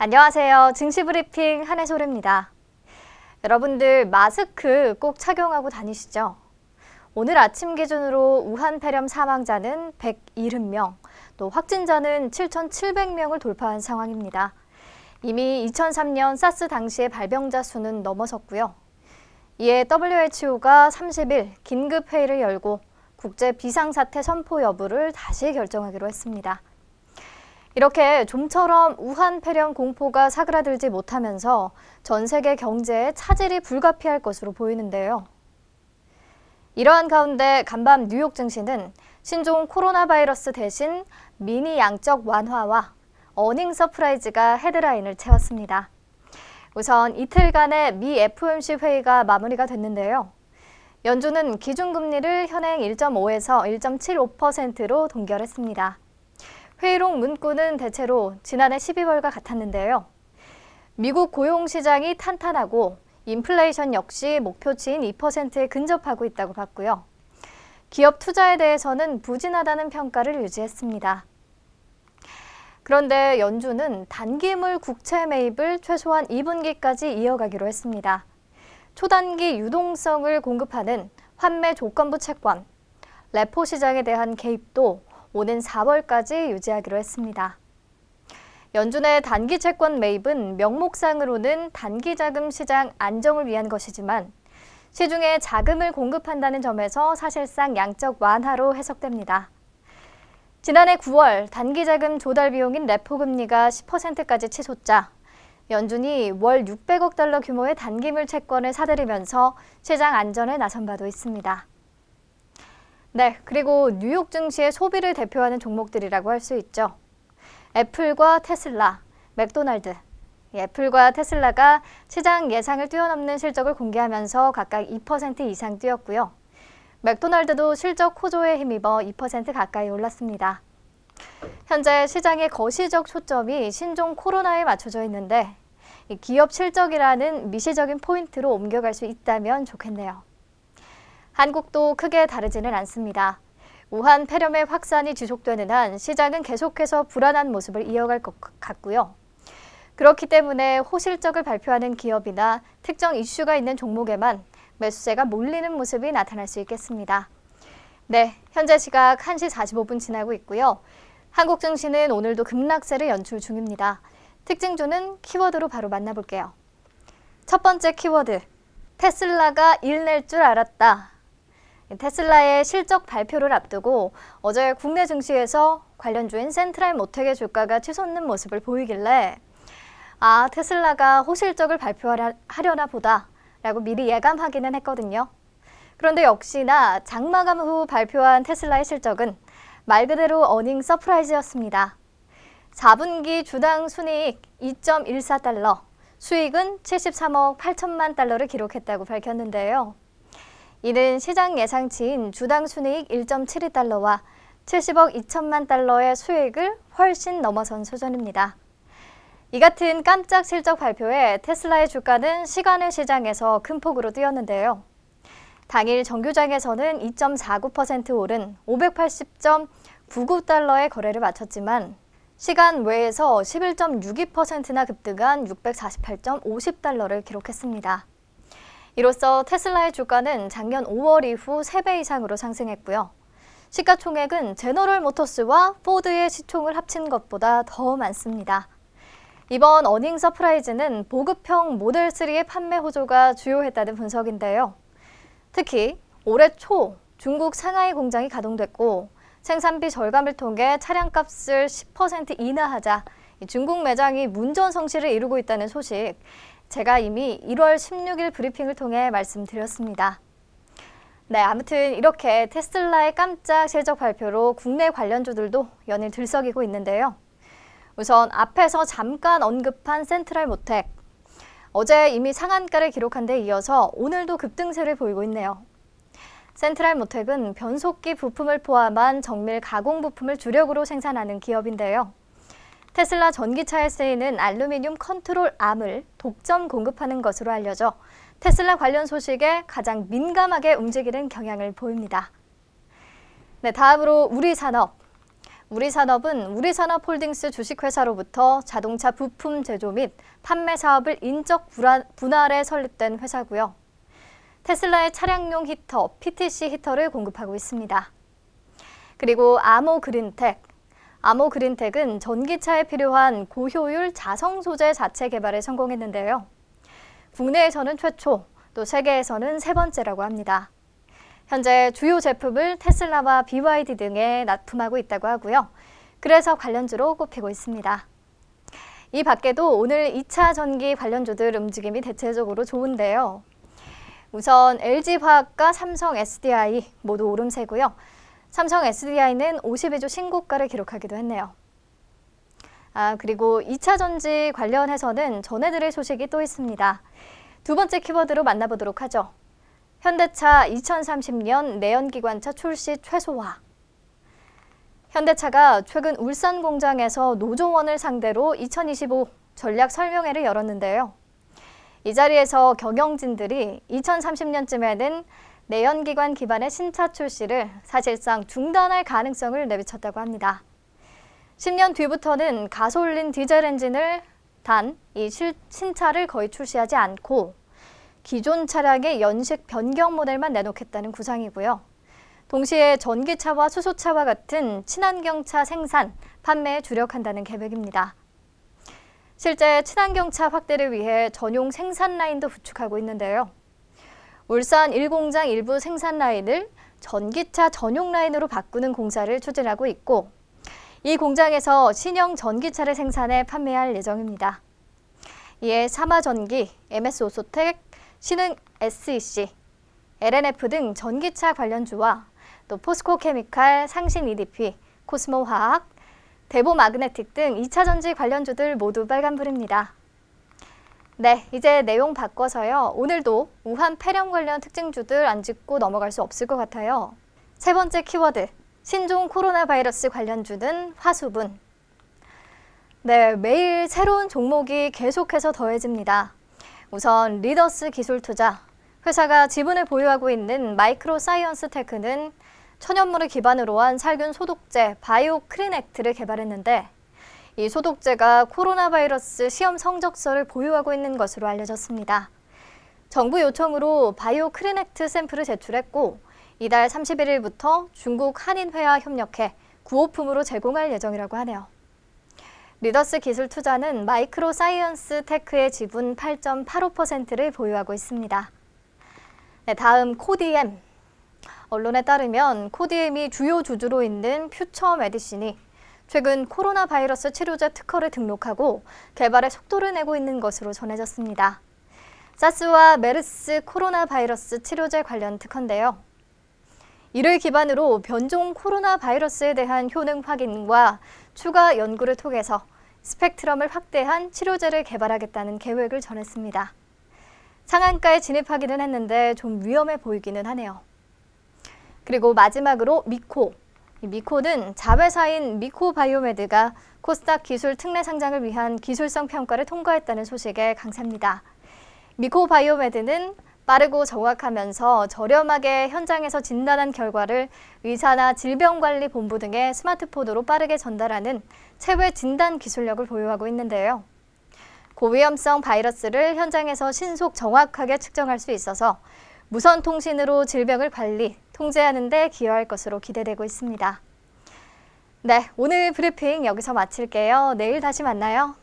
안녕하세요. 증시브리핑 한혜솔입니다. 여러분들 마스크 꼭 착용하고 다니시죠? 오늘 아침 기준으로 우한 폐렴 사망자는 170명, 또 확진자는 7,700명을 돌파한 상황입니다. 이미 2003년 사스 당시의 발병자 수는 넘어섰고요. 이에 WHO가 30일 긴급회의를 열고 국제 비상사태 선포 여부를 다시 결정하기로 했습니다. 이렇게 좀처럼 우한 폐렴 공포가 사그라들지 못하면서 전 세계 경제에 차질이 불가피할 것으로 보이는데요. 이러한 가운데 간밤 뉴욕 증시는 신종 코로나 바이러스 대신 미니 양적 완화와 어닝 서프라이즈가 헤드라인을 채웠습니다. 우선 이틀간의 미 FOMC 회의가 마무리가 됐는데요. 연준은 기준금리를 현행 1.5에서 1.75%로 동결했습니다. 회의록 문구는 대체로 지난해 12월과 같았는데요. 미국 고용시장이 탄탄하고 인플레이션 역시 목표치인 2%에 근접하고 있다고 봤고요. 기업 투자에 대해서는 부진하다는 평가를 유지했습니다. 그런데 연준은 단기물 국채 매입을 최소한 2분기까지 이어가기로 했습니다. 초단기 유동성을 공급하는 환매 조건부 채권, 레포 시장에 대한 개입도 오는 4월까지 유지하기로 했습니다. 연준의 단기 채권 매입은 명목상으로는 단기 자금 시장 안정을 위한 것이지만 시중에 자금을 공급한다는 점에서 사실상 양적 완화로 해석됩니다. 지난해 9월 단기 자금 조달 비용인 레포 금리가 10%까지 치솟자 연준이 월 600억 달러 규모의 단기물 채권을 사들이면서 시장 안전에 나선 바도 있습니다. 네, 그리고 뉴욕 증시의 소비를 대표하는 종목들이라고 할 수 있죠. 애플과 테슬라, 맥도날드. 애플과 테슬라가 시장 예상을 뛰어넘는 실적을 공개하면서 각각 2% 이상 뛰었고요. 맥도날드도 실적 호조에 힘입어 2% 가까이 올랐습니다. 현재 시장의 거시적 초점이 신종 코로나에 맞춰져 있는데 기업 실적이라는 미시적인 포인트로 옮겨갈 수 있다면 좋겠네요. 한국도 크게 다르지는 않습니다. 우한 폐렴의 확산이 지속되는 한 시장은 계속해서 불안한 모습을 이어갈 것 같고요. 그렇기 때문에 호실적을 발표하는 기업이나 특정 이슈가 있는 종목에만 매수세가 몰리는 모습이 나타날 수 있겠습니다. 네, 현재 시각 1시 45분 지나고 있고요. 한국 증시는 오늘도 급락세를 연출 중입니다. 특징주는 키워드로 바로 만나볼게요. 첫 번째 키워드, 테슬라가 일 낼 줄 알았다. 테슬라의 실적 발표를 앞두고 어제 국내 증시에서 관련주인 센트럴모텍의 주가가 치솟는 모습을 보이길래 테슬라가 호실적을 발표하려나 보다 라고 미리 예감하기는 했거든요. 그런데 역시나 장마감 후 발표한 테슬라의 실적은 말 그대로 어닝 서프라이즈였습니다. 4분기 주당 순이익 2.14달러, 수익은 73억 8천만 달러를 기록했다고 밝혔는데요. 이는 시장 예상치인 주당 순이익 1.72달러와 70억 2천만 달러의 수익을 훨씬 넘어선 수준입니다. 이 같은 깜짝 실적 발표에 테슬라의 주가는 시간의 시장에서 큰 폭으로 뛰었는데요. 당일 정규장에서는 2.49% 오른 580.99달러의 거래를 마쳤지만 시간 외에서 11.62%나 급등한 648.50달러를 기록했습니다. 이로써 테슬라의 주가는 작년 5월 이후 3배 이상으로 상승했고요. 시가총액은 제너럴 모터스와 포드의 시총을 합친 것보다 더 많습니다. 이번 어닝 서프라이즈는 보급형 모델 3의 판매 호조가 주요했다는 분석인데요. 특히 올해 초 중국 상하이 공장이 가동됐고 생산비 절감을 통해 차량값을 10% 인하하자 중국 매장이 문전성시를 이루고 있다는 소식, 제가 이미 1월 16일 브리핑을 통해 말씀드렸습니다. 네, 아무튼 이렇게 테슬라의 깜짝 실적 발표로 국내 관련주들도 연일 들썩이고 있는데요. 우선 앞에서 잠깐 언급한 센트럴모텍. 어제 이미 상한가를 기록한 데 이어서 오늘도 급등세를 보이고 있네요. 센트럴모텍은 변속기 부품을 포함한 정밀 가공 부품을 주력으로 생산하는 기업인데요. 테슬라 전기차에 쓰이는 알루미늄 컨트롤 암을 독점 공급하는 것으로 알려져 테슬라 관련 소식에 가장 민감하게 움직이는 경향을 보입니다. 네, 다음으로 우리 산업. 우리산업은 우리산업홀딩스 주식회사로부터 자동차 부품 제조 및 판매 사업을 인적 분할해 설립된 회사고요. 테슬라의 차량용 히터, PTC 히터를 공급하고 있습니다. 그리고 아모그린텍. 아모그린텍은 전기차에 필요한 고효율 자성 소재 자체 개발에 성공했는데요. 국내에서는 최초, 또 세계에서는 세 번째라고 합니다. 현재 주요 제품을 테슬라와 BYD 등에 납품하고 있다고 하고요. 그래서 관련주로 꼽히고 있습니다. 이 밖에도 오늘 2차 전기 관련주들 움직임이 대체적으로 좋은데요. 우선 LG화학과 삼성 SDI 모두 오름세고요. 삼성 SDI는 52주 신고가를 기록하기도 했네요. 그리고 2차 전지 관련해서는 전해드릴 소식이 또 있습니다. 두 번째 키워드로 만나보도록 하죠. 현대차 2030년 내연기관차 출시 최소화. 현대차가 최근 울산 공장에서 노조원을 상대로 2025 전략 설명회를 열었는데요. 이 자리에서 경영진들이 2030년쯤에는 내연기관 기반의 신차 출시를 사실상 중단할 가능성을 내비쳤다고 합니다. 10년 뒤부터는 가솔린 디젤 엔진을 단 이 신차를 거의 출시하지 않고 기존 차량의 연식 변경 모델만 내놓겠다는 구상이고요. 동시에 전기차와 수소차와 같은 친환경차 생산, 판매에 주력한다는 계획입니다. 실제 친환경차 확대를 위해 전용 생산 라인도 구축하고 있는데요. 울산 1공장 일부 생산 라인을 전기차 전용 라인으로 바꾸는 공사를 추진하고 있고 이 공장에서 신형 전기차를 생산해 판매할 예정입니다. 이에 삼화전기, MS오소텍, 신흥 SEC, LNF 등 전기차 관련주와 또 포스코케미칼, 상신 EDP, 코스모화학, 대보마그네틱 등 2차 전지 관련주들 모두 빨간불입니다. 네, 이제 내용 바꿔서요. 오늘도 우한 폐렴 관련 특징주들 안 짚고 넘어갈 수 없을 것 같아요. 세 번째 키워드, 신종 코로나 바이러스 관련주는 화수분. 네, 매일 새로운 종목이 계속해서 더해집니다. 우선 리더스 기술투자, 회사가 지분을 보유하고 있는 마이크로사이언스 테크는 천연물을 기반으로 한 살균 소독제 바이오 크린액트를 개발했는데 이 소독제가 코로나 바이러스 시험 성적서를 보유하고 있는 것으로 알려졌습니다. 정부 요청으로 바이오 크린액트 샘플을 제출했고 이달 31일부터 중국 한인회와 협력해 구호품으로 제공할 예정이라고 하네요. 리더스 기술투자는 마이크로사이언스 테크의 지분 8.85%를 보유하고 있습니다. 네, 다음 코디엠. 언론에 따르면 코디엠이 주요 주주로 있는 퓨처 메디신이 최근 코로나 바이러스 치료제 특허를 등록하고 개발에 속도를 내고 있는 것으로 전해졌습니다. 사스와 메르스 코로나 바이러스 치료제 관련 특허인데요. 이를 기반으로 변종 코로나 바이러스에 대한 효능 확인과 추가 연구를 통해서 스펙트럼을 확대한 치료제를 개발하겠다는 계획을 전했습니다. 상한가에 진입하기는 했는데 좀 위험해 보이기는 하네요. 그리고 마지막으로 미코. 미코는 자회사인 미코바이오메드가 코스닥 기술 특례 상장을 위한 기술성 평가를 통과했다는 소식에 감사합니다. 미코바이오메드는 빠르고 정확하면서 저렴하게 현장에서 진단한 결과를 의사나 질병관리본부 등의 스마트폰으로 빠르게 전달하는 체외 진단 기술력을 보유하고 있는데요. 고위험성 바이러스를 현장에서 신속 정확하게 측정할 수 있어서 무선 통신으로 질병을 관리, 통제하는 데 기여할 것으로 기대되고 있습니다. 네, 오늘 브리핑 여기서 마칠게요. 내일 다시 만나요.